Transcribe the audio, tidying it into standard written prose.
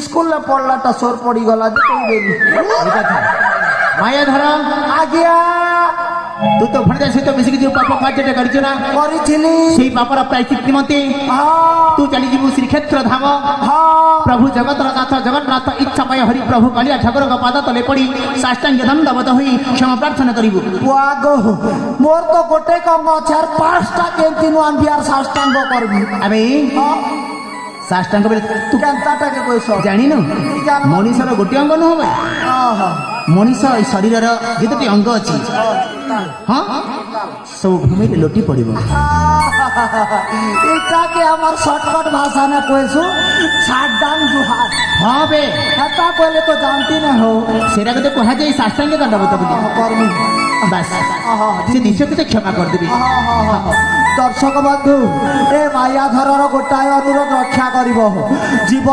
school में पढ़लाटा सोर पड़ी गला जे कहिबेनी माया धर आज्ञा तू तो भणजा सहित मिसिक जो पाप कार्यटा करिछ ना करिथिली सेही पापर प्रायश्चित निमंते हाँ तू चली जीवु श्रीक्षेत्र धाम हाँ प्रभु जगतनाथ जगन्नाथ इच्छामय हरि प्रभु कालिया ठाकुर का पाद तले पड़ी साष्टांग दंडवत होई क्षमा प्रार्थना करिबु पुआगो मोर तो गोटे कम अछार पांचटा केंती नु आंबियार साष्टांग करबी अबे हाँ साष्टांग बेले तू केंताटा के पैसा जानी न मनीषर गोटे अंग न होबे आहा मनीष शरीर जेतोटी अंग अछि हाँ सब भूमि रे लोटी पड़िबो इटा के हमार शॉर्टकट भाषा में कहसु साष्टांग जुहार हाँ बे हता पहले तो जानती न हो सेरा के तो कहा जाय साष्टांग दंडवत बोली करमी बस आहा से निश्चय तो क्षमा कर देबी दर्शक बंधु ए माया धरर गोटाए अनुरोध रक्षा करिब जीवन